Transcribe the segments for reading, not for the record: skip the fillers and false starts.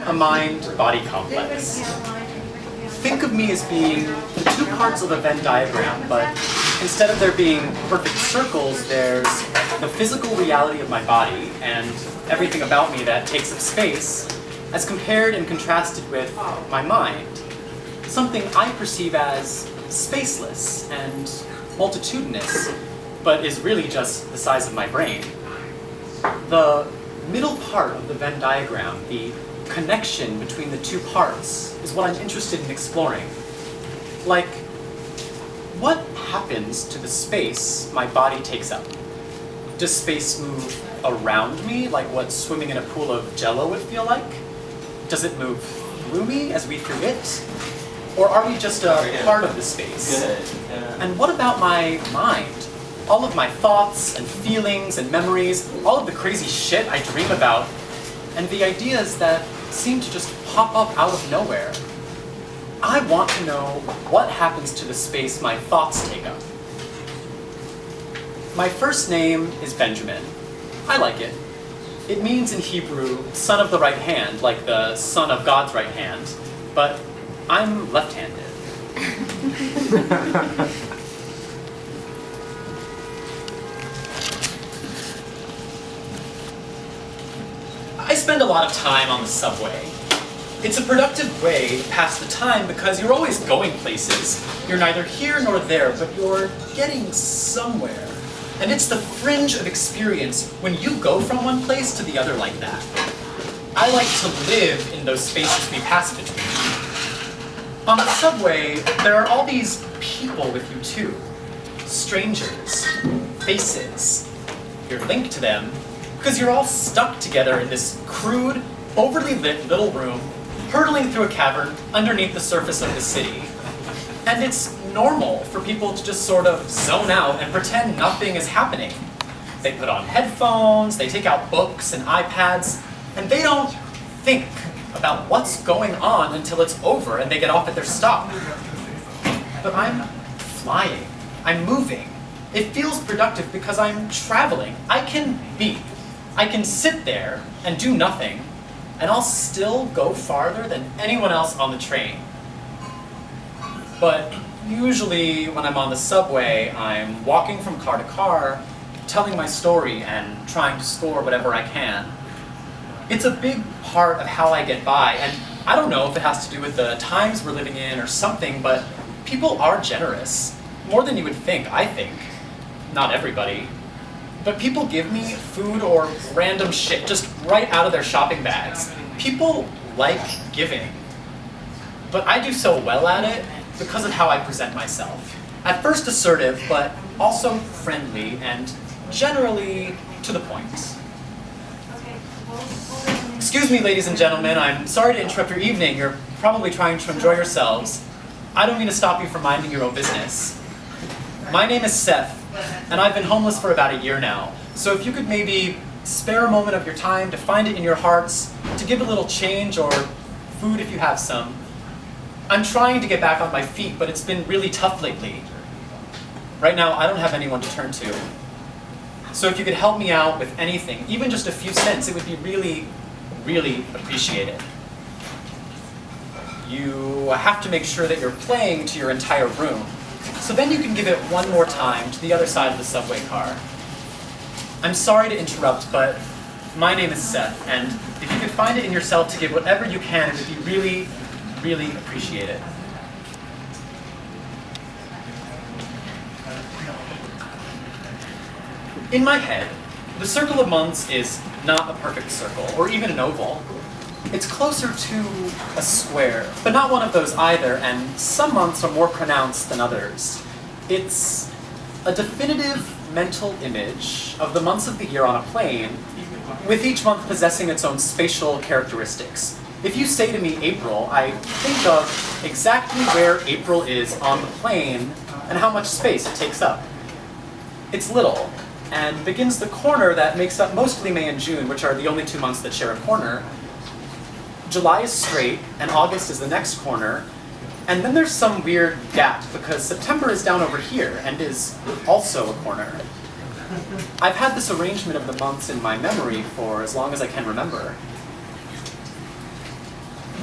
A mind-body complex. Think of me as being the two parts of a Venn diagram, but instead of there being perfect circles, there's the physical reality of my body and everything about me that takes up space, as compared and contrasted with my mind, something I perceive as spaceless and multitudinous, but is really just the size of my brain. The middle part of the Venn diagram, the connection between the two parts, is what I'm interested in exploring. Like, what happens to the space my body takes up? Does space move around me, like what swimming in a pool of Jell-O would feel like? Does it move through me as we through it? Or are we just a part of the space? And what about my mind? All of my thoughts and feelings and memories, all of the crazy shit I dream about, and the ideas that seem to just pop up out of nowhere. I want to know what happens to the space my thoughts take up. My first name is Benjamin. I like it. It means in Hebrew, son of the right hand, like the son of God's right hand, but I'm left-handed. I spend a lot of time on the subway. It's a productive way to pass the time because you're always going places. You're neither here nor there, but you're getting somewhere. And it's the fringe of experience when you go from one place to the other like that. I like to live in those spaces we pass between. On the subway, there are all these people with you too. Strangers, faces. You're linked to them because you're all stuck together in this crude, overly lit little room, hurtling through a cavern underneath the surface of the city. And it's normal for people to just sort of zone out and pretend nothing is happening. They put on headphones, they take out books and iPads, and they don't think about what's going on until it's over and they get off at their stop. But I'm flying, I'm moving. It feels productive because I'm traveling. I can be. I can sit there and do nothing, and I'll still go farther than anyone else on the train. But usually when I'm on the subway, I'm walking from car to car, telling my story and trying to score whatever I can. It's a big part of how I get by, and I don't know if it has to do with the times we're living in or something, but people are generous. More than you would think, I think. Not everybody. But people give me food or random shit just right out of their shopping bags. People like giving. But I do so well at it because of how I present myself. At first assertive, but also friendly and generally to the point. Excuse me, ladies and gentlemen, I'm sorry to interrupt your evening. You're probably trying to enjoy yourselves. I don't mean to stop you from minding your own business. My name is Seth, and I've been homeless for about a year now. So if you could maybe spare a moment of your time to find it in your hearts, to give a little change or food if you have some. I'm trying to get back on my feet, but it's been really tough lately. Right now, I don't have anyone to turn to. So if you could help me out with anything, even just a few cents, it would be really, really appreciated. You have to make sure that you're playing to your entire room. So then you can give it one more time to the other side of the subway car. I'm sorry to interrupt, but my name is Seth, and if you could find it in yourself to give whatever you can, it would be really, really appreciated. In my head, the circle of months is not a perfect circle, or even an oval. It's closer to a square, but not one of those either, and some months are more pronounced than others. It's a definitive mental image of the months of the year on a plane, with each month possessing its own spatial characteristics. If you say to me April, I think of exactly where April is on the plane and how much space it takes up. It's little, and begins the corner that makes up mostly May and June, which are the only 2 months that share a corner. July is straight, and August is the next corner, and then there's some weird gap because September is down over here and is also a corner. I've had this arrangement of the months in my memory for as long as I can remember.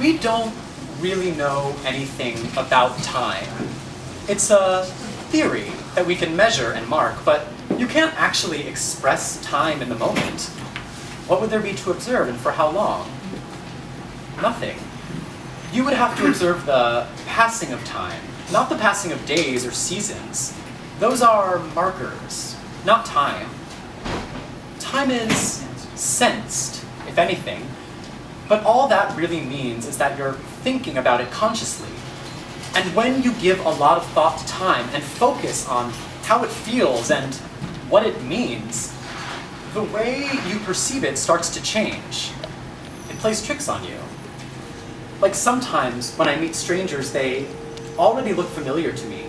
we don't really know anything about time. It's a theory that we can measure and mark, but you can't actually express time in the moment. What would there be to observe, and for how long? Nothing. You would have to observe the passing of time, not the passing of days or seasons. Those are markers, not time. Time is sensed, if anything, but all that really means is that you're thinking about it consciously. And when you give a lot of thought to time and focus on how it feels and what it means, the way you perceive it starts to change. It plays tricks on you. Like sometimes when I meet strangers, they already look familiar to me.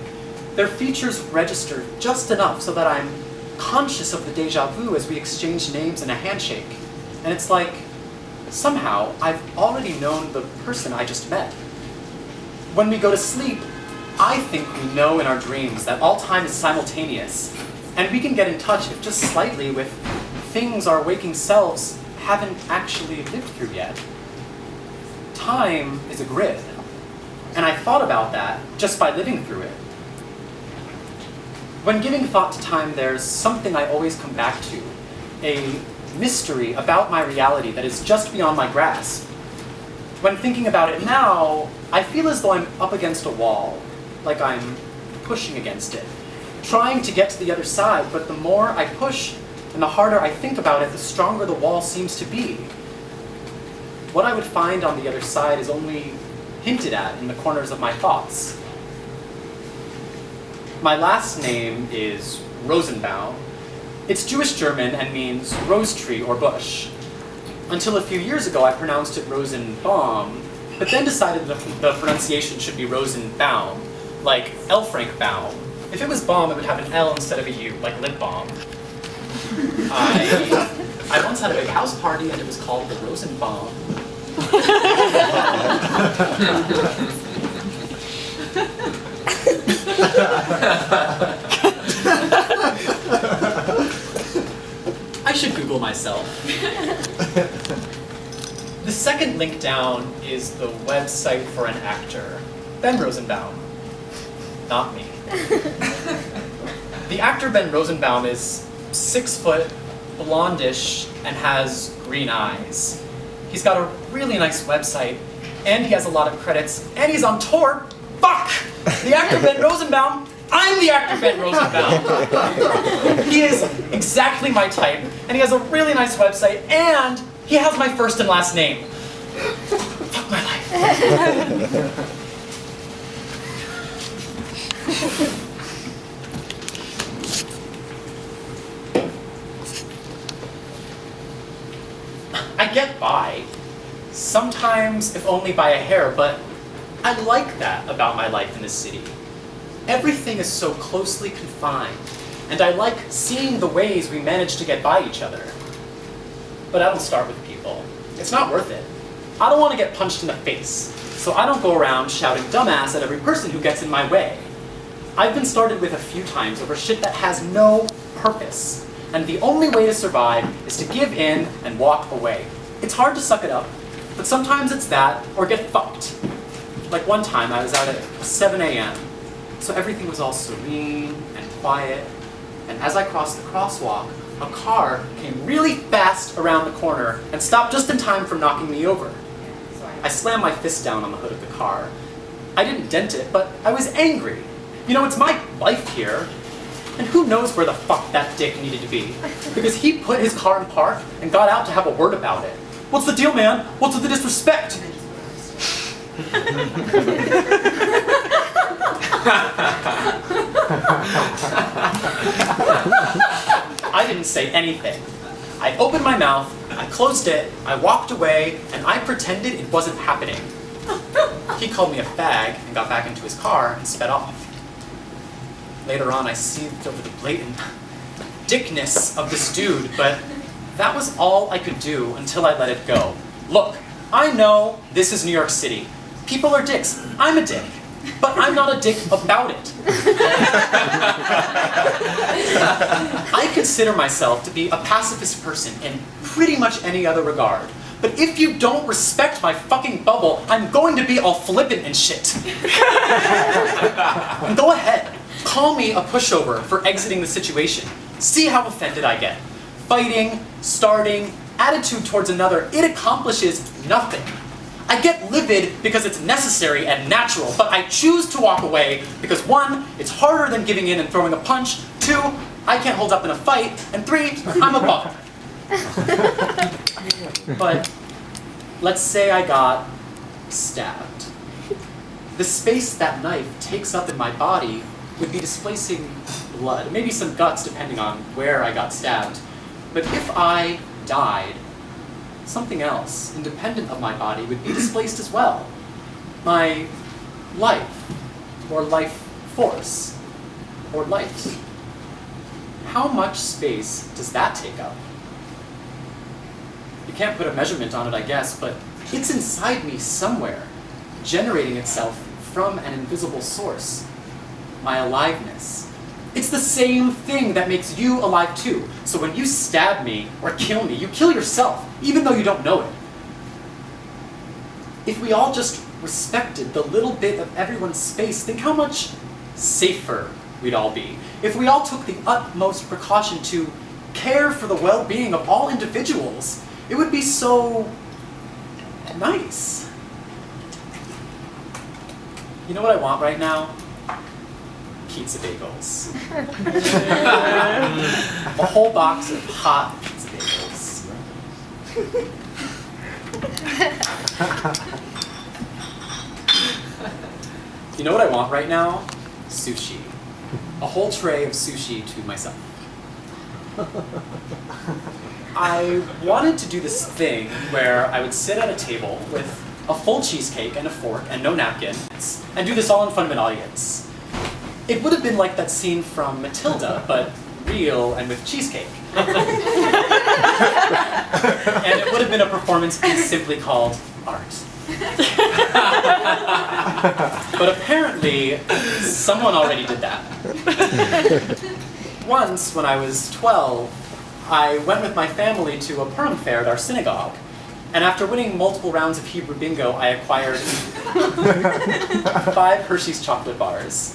Their features register just enough so that I'm conscious of the deja vu as we exchange names in a handshake. And it's like, somehow, I've already known the person I just met. When we go to sleep, I think we know in our dreams that all time is simultaneous, and we can get in touch, if just slightly, with things our waking selves haven't actually lived through yet. Time is a grid, and I thought about that just by living through it. When giving thought to time, there's something I always come back to, a mystery about my reality that is just beyond my grasp. When thinking about it now, I feel as though I'm up against a wall, like I'm pushing against it, trying to get to the other side, but the more I push and the harder I think about it, the stronger the wall seems to be. What I would find on the other side is only hinted at in the corners of my thoughts. My last name is Rosenbaum. It's Jewish German and means rose tree or bush. Until a few years ago, I pronounced it Rosenbaum, but then decided the pronunciation should be Rosenbaum, like L. Frank Baum. If it was Baum, it would have an L instead of a U, like lip balm. I once had a big house party and it was called the Rosenbaum. I should Google myself. The second link down is the website for an actor, Ben Rosenbaum, not me. The actor Ben Rosenbaum is 6 foot, blondish, and has green eyes. He's got a really nice website, and he has a lot of credits, and he's on tour. Fuck! The actor Ben Rosenbaum, I'm the actor Ben Rosenbaum. He is exactly my type, and he has a really nice website, and he has my first and last name. Fuck my life. I get by. Sometimes, if only by a hair, but I like that about my life in the city. Everything is so closely confined, and I like seeing the ways we manage to get by each other. But I don't start with people. It's not worth it. I don't want to get punched in the face, so I don't go around shouting dumbass at every person who gets in my way. I've been started with a few times over shit that has no purpose, and the only way to survive is to give in and walk away. It's hard to suck it up, but sometimes it's that or get fucked. Like one time I was out at 7 a.m., so everything was all serene and quiet, and as I crossed the crosswalk, a car came really fast around the corner and stopped just in time for knocking me over. I slammed my fist down on the hood of the car. I didn't dent it, but I was angry. You know, it's my life here, and who knows where the fuck that dick needed to be, because he put his car in park and got out to have a word about it. What's the deal, man? What's with the disrespect? I didn't say anything. I opened my mouth, I closed it, I walked away, and I pretended it wasn't happening. He called me a fag and got back into his car and sped off. Later on, I seethed over the blatant dickness of this dude, but that was all I could do until I let it go. Look, I know this is New York City. People are dicks. I'm a dick. But I'm not a dick about it. I consider myself to be a pacifist person in pretty much any other regard. but if you don't respect my fucking bubble, I'm going to be all flippant and shit. And go ahead, call me a pushover for exiting the situation. See how offended I get. Fighting, starting, attitude towards another, it accomplishes nothing. I get livid because it's necessary and natural, but I choose to walk away because 1, it's harder than giving in and throwing a punch, 2, I can't hold up in a fight, and 3, I'm a bummer. But let's say I got stabbed. The space that knife takes up in my body would be displacing blood, maybe some guts depending on where I got stabbed. But if I died, something else, independent of my body, would be displaced as well. My life, or life force, or light. How much space does that take up? You can't put a measurement on it, I guess, but it's inside me somewhere, generating itself from an invisible source. My aliveness. It's the same thing that makes you alive too. So when you stab me or kill me, you kill yourself, even though you don't know it. If we all just respected the little bit of everyone's space, think how much safer we'd all be. If we all took the utmost precaution to care for the well-being of all individuals, it would be so nice. You know what I want right now? Pizza bagels. A whole box of hot pizza bagels. You know what I want right now? Sushi. A whole tray of sushi to myself. I wanted to do this thing where I would sit at a table with a full cheesecake and a fork and no napkins, and do this all in front of an audience. It would have been like that scene from Matilda, but real and with cheesecake. And it would have been a performance piece simply called art. But apparently, someone already did that. Once, when I was 12, I went with my family to a Purim fair at our synagogue. And after winning multiple rounds of Hebrew bingo, I acquired 5 Hershey's chocolate bars.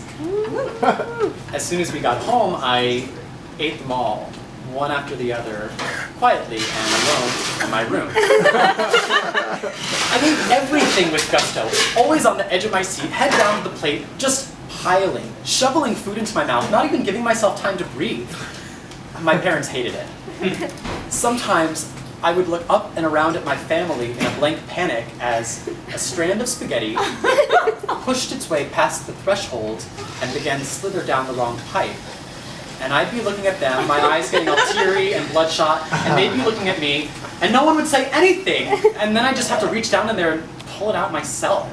As soon as we got home, I ate them all, one after the other, quietly and alone in my room. I ate everything with gusto, always on the edge of my seat, head down to the plate, just piling, shoveling food into my mouth, not even giving myself time to breathe. My parents hated it. Sometimes I would look up and around at my family in a blank panic as a strand of spaghetti pushed its way past the threshold and began to slither down the wrong pipe. And I'd be looking at them, my eyes getting all teary and bloodshot, and they'd be looking at me, and no one would say anything. And then I'd just have to reach down in there and pull it out myself.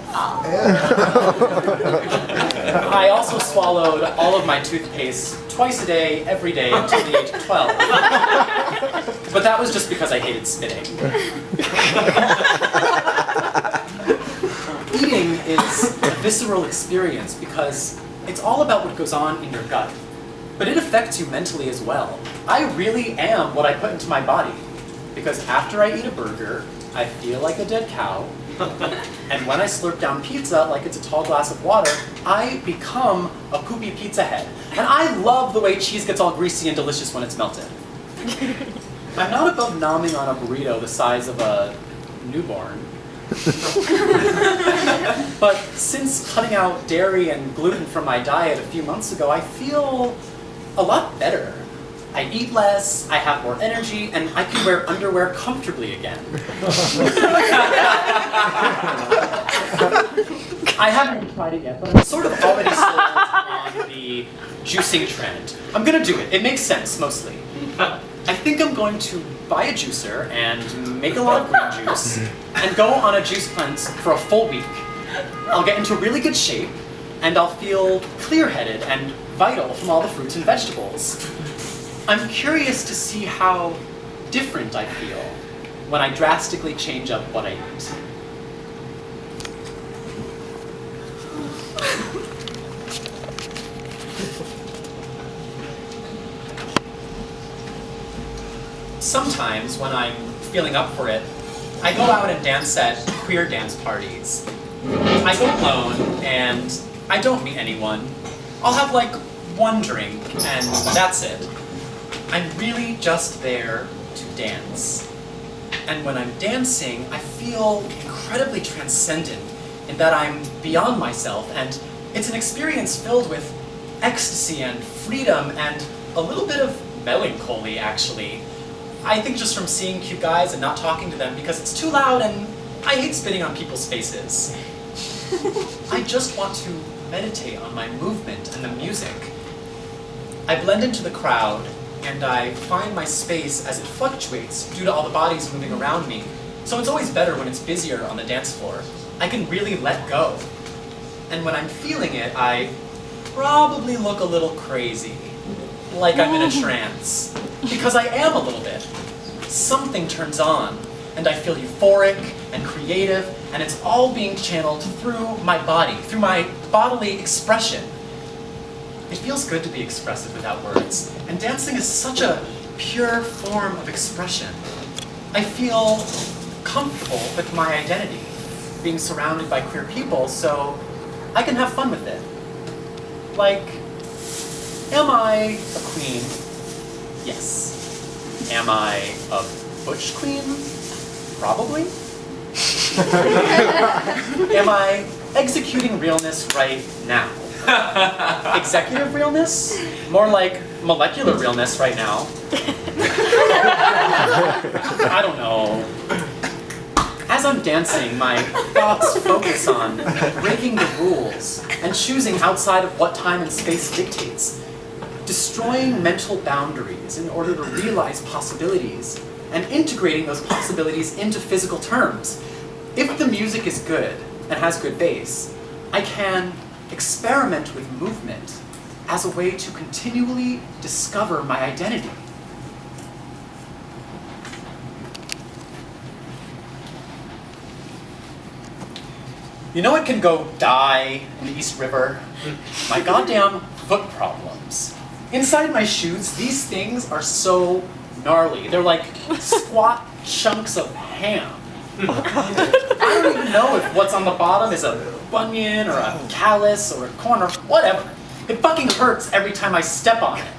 I also swallowed all of my toothpaste twice a day, every day, until the age of 12. But that was just because I hated spitting. Eating is a visceral experience because it's all about what goes on in your gut. But it affects you mentally as well. I really am what I put into my body. Because after I eat a burger, I feel like a dead cow. And when I slurp down pizza like it's a tall glass of water, I become a poopy pizza head. And I love the way cheese gets all greasy and delicious when it's melted. I'm not above nomming on a burrito the size of a newborn. But since cutting out dairy and gluten from my diet a few months ago, I feel a lot better. I eat less, I have more energy, and I can wear underwear comfortably again. I haven't tried it yet, but I'm sort of already sold on the juicing trend. I'm gonna do it. It makes sense, mostly. I think I'm going to buy a juicer and make a lot of green juice and go on a juice cleanse for a full week. I'll get into really good shape, and I'll feel clear-headed and vital from all the fruits and vegetables. I'm curious to see how different I feel when I drastically change up what I eat. Sometimes when I'm feeling up for it, I go out and dance at queer dance parties. I go alone, and I don't meet anyone. I'll have like one drink, and that's it. I'm really just there to dance. And when I'm dancing, I feel incredibly transcendent in that I'm beyond myself, and it's an experience filled with ecstasy and freedom and a little bit of melancholy, actually. I think just from seeing cute guys and not talking to them because it's too loud and I hate spitting on people's faces. I just want to meditate on my movement and the music. I blend into the crowd and I find my space as it fluctuates due to all the bodies moving around me. So it's always better when it's busier on the dance floor. I can really let go. And when I'm feeling it, I probably look a little crazy, like I'm in a trance. Because I am a little bit. Something turns on, and I feel euphoric and creative, and it's all being channeled through my body, through my bodily expression. It feels good to be expressive without words, and dancing is such a pure form of expression. I feel comfortable with my identity, being surrounded by queer people, so I can have fun with it. Like, am I a queen? Yes. Am I a butch queen? Probably. Am I executing realness right now? Executive realness? More like molecular realness right now. I don't know. As I'm dancing, my thoughts focus on breaking the rules and choosing outside of what time and space dictates, destroying mental boundaries in order to realize possibilities, and integrating those possibilities into physical terms. If the music is good and has good bass, I can experiment with movement as a way to continually discover my identity. You know what can go die in the East River? My goddamn foot problems. Inside my shoes, these things are so gnarly. They're like squat chunks of ham. I don't even know if what's on the bottom is a bunion or a callus or a corn or whatever. It fucking hurts every time I step on it.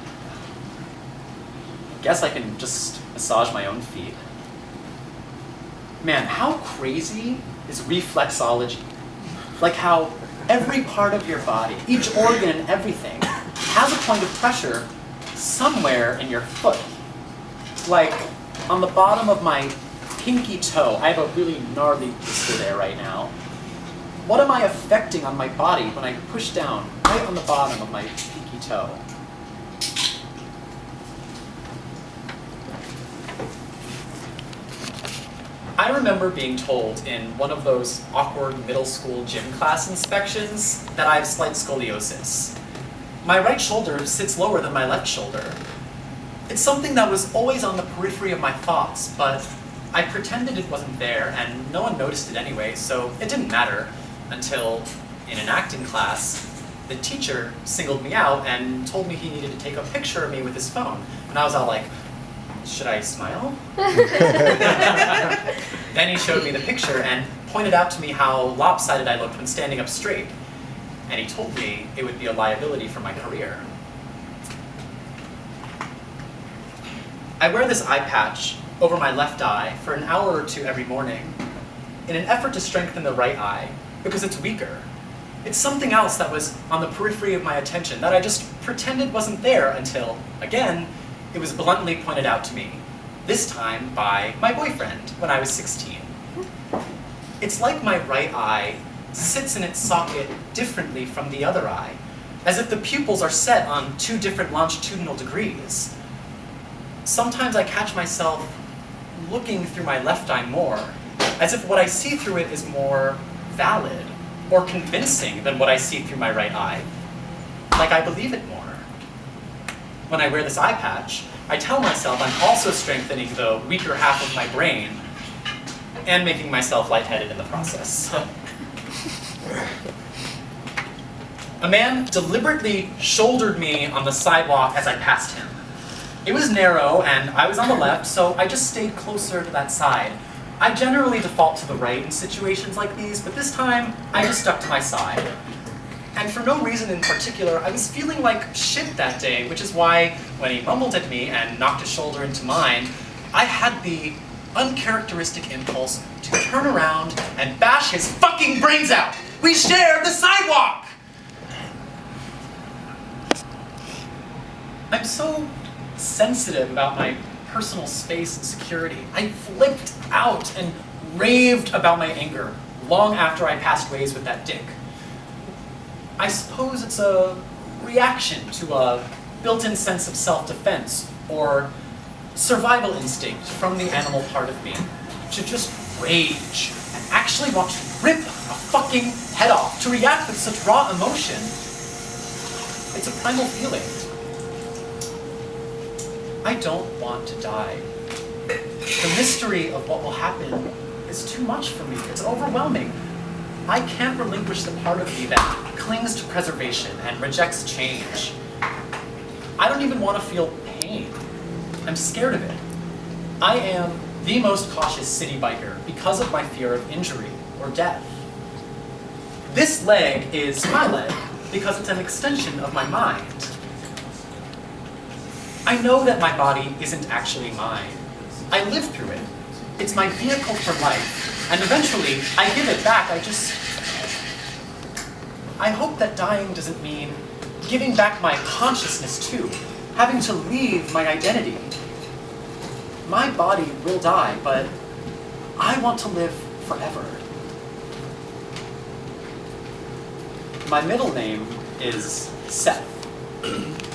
Guess I can just massage my own feet. Man, how crazy is reflexology? Like how every part of your body, each organ and everything, has a point of pressure somewhere in your foot. Like on the bottom of my pinky toe. I have a really gnarly blister there right now. What am I affecting on my body when I push down right on the bottom of my pinky toe? I remember being told in one of those awkward middle school gym class inspections that I have slight scoliosis. My right shoulder sits lower than my left shoulder. It's something that was always on the periphery of my thoughts, but I pretended it wasn't there and no one noticed it anyway, so it didn't matter until in an acting class, the teacher singled me out and told me he needed to take a picture of me with his phone. And I was all like, should I smile? Then he showed me the picture and pointed out to me how lopsided I looked when standing up straight. And he told me it would be a liability for my career. I wear this eye patch over my left eye for an hour or two every morning in an effort to strengthen the right eye because it's weaker. It's something else that was on the periphery of my attention that I just pretended wasn't there until, again, it was bluntly pointed out to me, this time by my boyfriend when I was 16. It's like my right eye sits in its socket differently from the other eye, as if the pupils are set on two different longitudinal degrees. Sometimes I catch myself looking through my left eye more, as if what I see through it is more valid or convincing than what I see through my right eye. Like I believe it more. When I wear this eye patch, I tell myself I'm also strengthening the weaker half of my brain and making myself lightheaded in the process. A man deliberately shouldered me on the sidewalk as I passed him. It was narrow and I was on the left, so I just stayed closer to that side. I generally default to the right in situations like these, but this time, I just stuck to my side. And for no reason in particular, I was feeling like shit that day, which is why, when he mumbled at me and knocked his shoulder into mine, I had the uncharacteristic impulse to turn around and bash his fucking brains out! We shared the sidewalk! I'm so sensitive about my personal space and security. I flipped out and raved about my anger long after I passed ways with that dick. I suppose it's a reaction to a built-in sense of self-defense or survival instinct from the animal part of me to just rage and actually want to rip a fucking head off, to react with such raw emotion. It's a primal feeling. I don't want to die. The mystery of what will happen is too much for me. It's overwhelming. I can't relinquish the part of me that clings to preservation and rejects change. I don't even want to feel pain. I'm scared of it. I am the most cautious city biker because of my fear of injury or death. This leg is my leg because it's an extension of my mind. I know that my body isn't actually mine. I live through it. It's my vehicle for life, and eventually I give it back. I hope that dying doesn't mean giving back my consciousness too, having to leave my identity. My body will die, but I want to live forever. My middle name is Seth.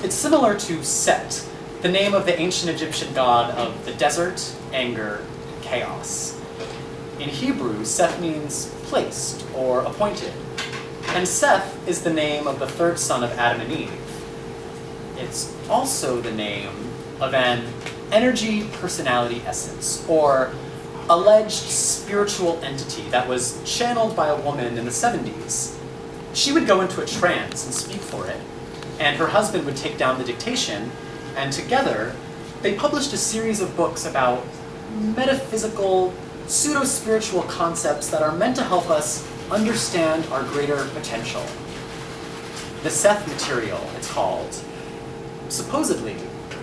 It's similar to Set, the name of the ancient Egyptian god of the desert, anger, and chaos. In Hebrew, Seth means placed or appointed, and Seth is the name of the third son of Adam and Eve. It's also the name of an energy personality essence, or alleged spiritual entity that was channeled by a woman in the 70s. She would go into a trance and speak for it, and her husband would take down the dictation, and together they published a series of books about metaphysical, pseudo-spiritual concepts that are meant to help us understand our greater potential. The Seth material, it's called. Supposedly,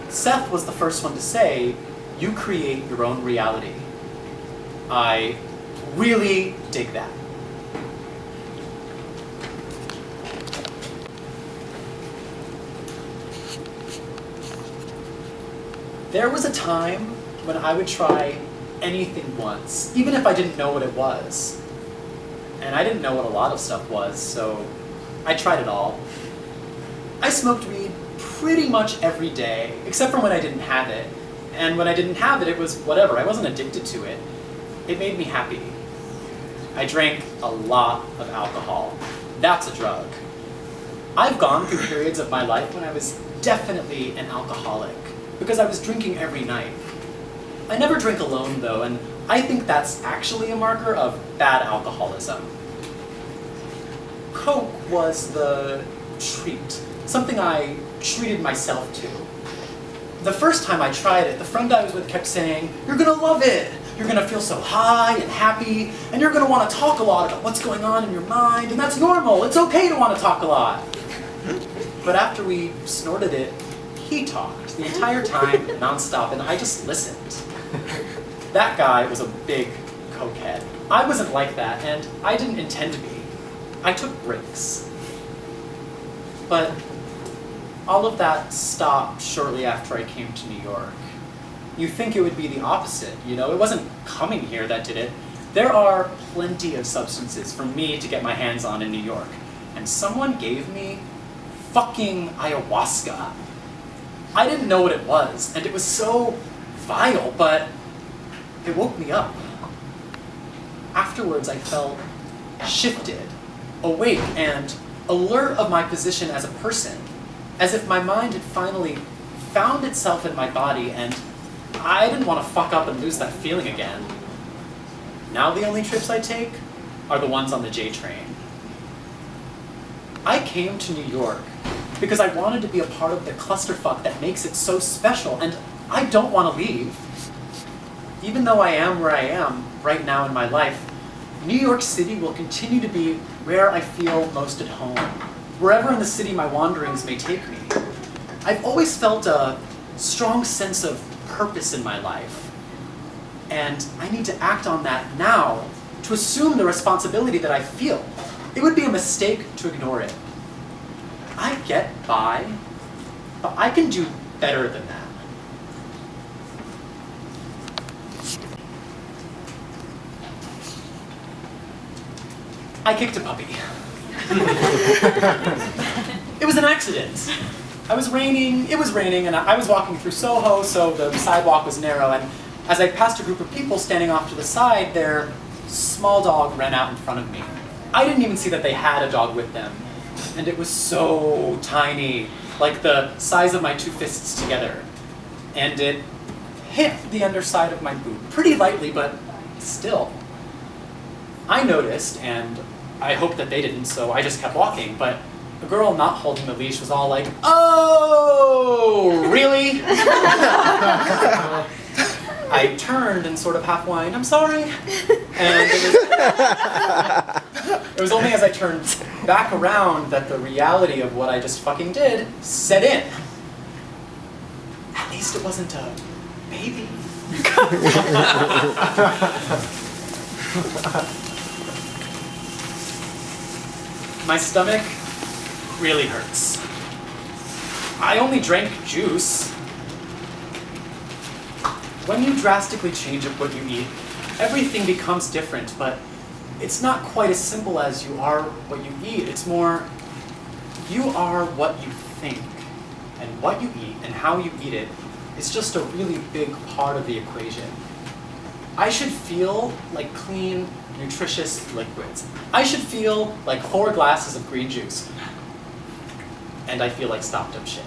Seth was the first one to say, you create your own reality. I really dig that. There was a time when I would try anything once, even if I didn't know what it was. And I didn't know what a lot of stuff was, so I tried it all. I smoked weed pretty much every day, except for when I didn't have it. And when I didn't have it, it was whatever. I wasn't addicted to it. It made me happy. I drank a lot of alcohol. That's a drug. I've gone through periods of my life when I was definitely an alcoholic, because I was drinking every night. I never drink alone though, and I think that's actually a marker of bad alcoholism. Coke was the treat, something I treated myself to. The first time I tried it, the friend I was with kept saying, "You're gonna love it! You're gonna feel so high and happy, and you're gonna want to talk a lot about what's going on in your mind, and that's normal, it's okay to want to talk a lot." But after we snorted it, he talked the entire time, nonstop, and I just listened. That guy was a big cokehead. I wasn't like that, and I didn't intend to be. I took breaks. But all of that stopped shortly after I came to New York. You'd think it would be the opposite, you know? It wasn't coming here that did it. There are plenty of substances for me to get my hands on in New York. And someone gave me fucking ayahuasca. I didn't know what it was, and it was so vile, but it woke me up. Afterwards, I felt shifted, awake, and alert of my position as a person, as if my mind had finally found itself in my body, and I didn't want to fuck up and lose that feeling again. Now the only trips I take are the ones on the J train. I came to New York because I wanted to be a part of the clusterfuck that makes it so special, and I don't want to leave. even though I am where I am right now in my life, New York City will continue to be where I feel most at home, wherever in the city my wanderings may take me. I've always felt a strong sense of purpose in my life, and I need to act on that now to assume the responsibility that I feel. It would be a mistake to ignore it. I get by, but I can do better than that. I kicked a puppy. It was an accident. It was raining, and I was walking through Soho, so the sidewalk was narrow, and as I passed a group of people standing off to the side, their small dog ran out in front of me. I didn't even see that they had a dog with them, and it was so tiny, like the size of my two fists together. And it hit the underside of my boot, pretty lightly, but still. I noticed, and I hoped that they didn't, so I just kept walking, but the girl not holding the leash was all like, "Oh, really?" I turned and sort of half whined, "I'm sorry." And it was only as I turned back around that the reality of what I just fucking did set in. At least it wasn't a baby. My stomach really hurts. I only drank juice. When you drastically change up what you eat, everything becomes different, but it's not quite as simple as you are what you eat. It's more, you are what you think. And what you eat and how you eat it is just a really big part of the equation. I should feel like clean, nutritious liquids. I should feel like 4 glasses of green juice. And I feel like stopped up shit.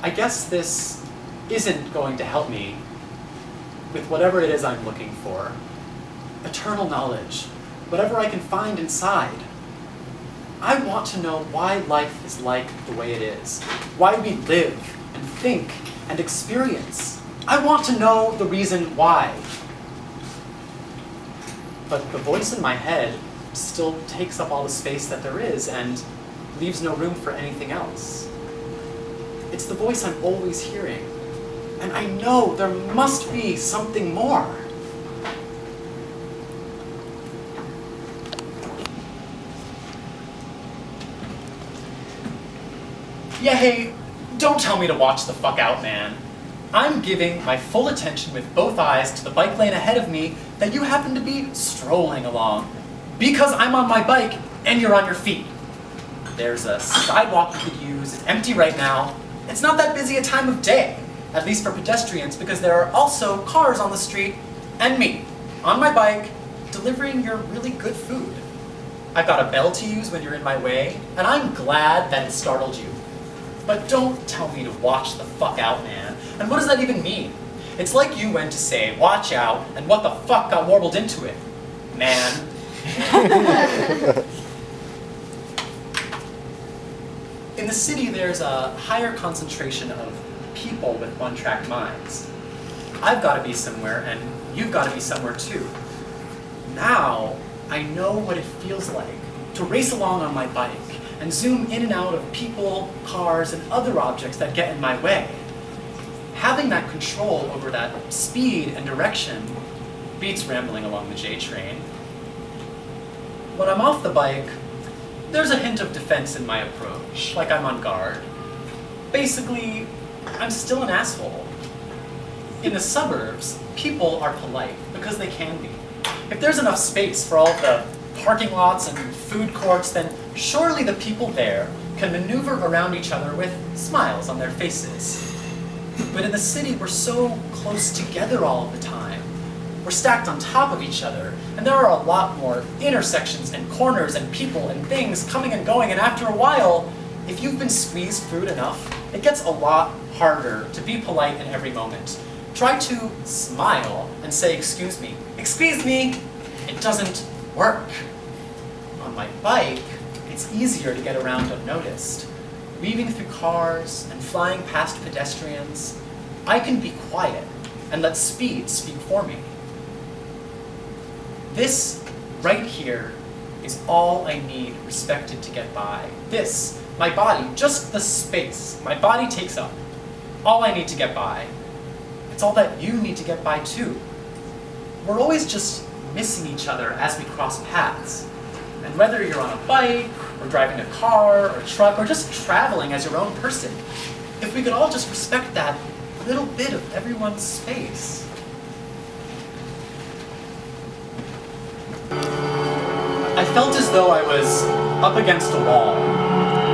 I guess this isn't going to help me with whatever it is I'm looking for. Eternal knowledge, whatever I can find inside. I want to know why life is like the way it is, why we live and think and experience. I want to know the reason why. But the voice in my head still takes up all the space that there is and leaves no room for anything else. It's the voice I'm always hearing, and I know there must be something more. Yeah, hey, don't tell me to watch the fuck out, man. I'm giving my full attention with both eyes to the bike lane ahead of me that you happen to be strolling along. Because I'm on my bike and you're on your feet. There's a sidewalk you could use, it's empty right now. It's not that busy a time of day, at least for pedestrians, because there are also cars on the street and me, on my bike, delivering your really good food. I've got a bell to use when you're in my way, and I'm glad that it startled you. But don't tell me to watch the fuck out, man. And what does that even mean? It's like you went to say, watch out, and what the fuck got warbled into it, man. In the city, there's a higher concentration of people with one-track minds. I've got to be somewhere, and you've got to be somewhere too. Now, I know what it feels like to race along on my bike and zoom in and out of people, cars, and other objects that get in my way. Having that control over that speed and direction beats rambling along the J train. When I'm off the bike, there's a hint of defense in my approach, like I'm on guard. Basically, I'm still an asshole. In the suburbs, people are polite because they can be. If there's enough space for all the parking lots and food courts, then surely the people there can maneuver around each other with smiles on their faces. But in the city, we're so close together all of the time. We're stacked on top of each other, and there are a lot more intersections and corners and people and things coming and going, and after a while, if you've been squeezed through it enough, it gets a lot harder to be polite in every moment. Try to smile and say, excuse me. Excuse me! It doesn't work. On my bike, it's easier to get around unnoticed. Weaving through cars and flying past pedestrians, I can be quiet and let speed speak for me. This right here is all I need respected to get by. This, my body, just the space my body takes up, all I need to get by. It's all that you need to get by too. We're always just missing each other as we cross paths. And whether you're on a bike, or driving a car, or a truck, or just traveling as your own person, if we could all just respect that little bit of everyone's space. I felt as though I was up against a wall,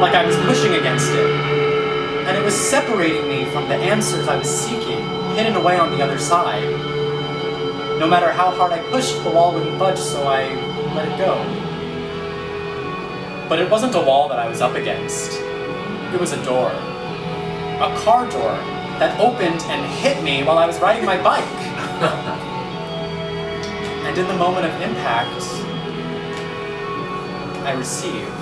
like I was pushing against it, and it was separating me from the answers I was seeking, hidden away on the other side. No matter how hard I pushed, the wall wouldn't budge, so I let it go. But it wasn't a wall that I was up against. It was a door. A car door that opened and hit me while I was riding my bike. And in the moment of impact, I received.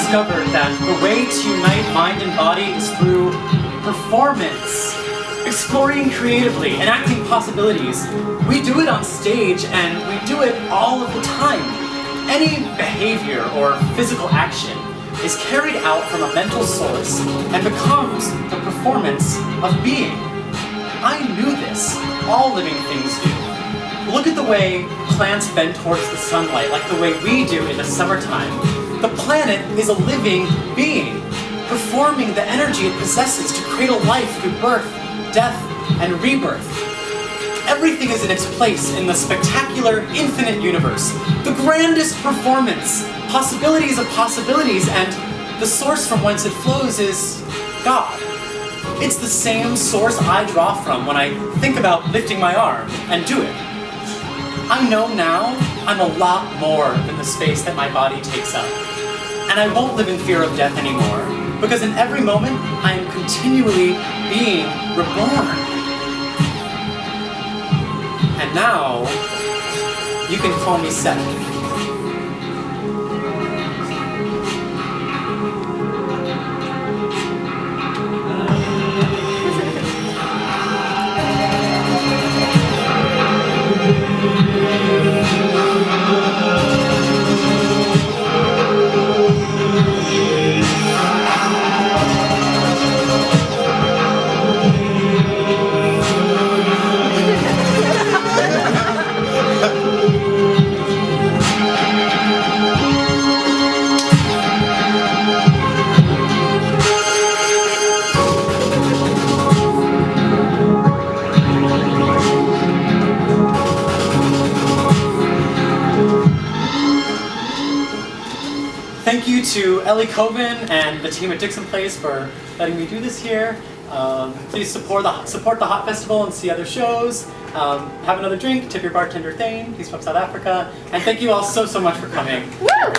discovered that the way to unite mind and body is through performance, exploring creatively, and acting possibilities. We do it on stage, and we do it all of the time. Any behavior or physical action is carried out from a mental source and becomes the performance of being. I knew this. All living things do. Look at the way plants bend towards the sunlight, like the way we do in the summertime. The planet is a living being, performing the energy it possesses to cradle life through birth, death, and rebirth. Everything is in its place in the spectacular, infinite universe. The grandest performance, possibilities of possibilities, and the source from whence it flows is God. It's the same source I draw from when I think about lifting my arm and do it. I know now I'm a lot more than the space that my body takes up. And I won't live in fear of death anymore, because in every moment I am continually being reborn. And now, you can call me Seth. Thank you to Ellie Coven and the team at Dixon Place for letting me do this here. Please support the Hot Festival and see other shows. Have another drink, tip your bartender Thane, he's from South Africa. And thank you all so much for coming. Woo!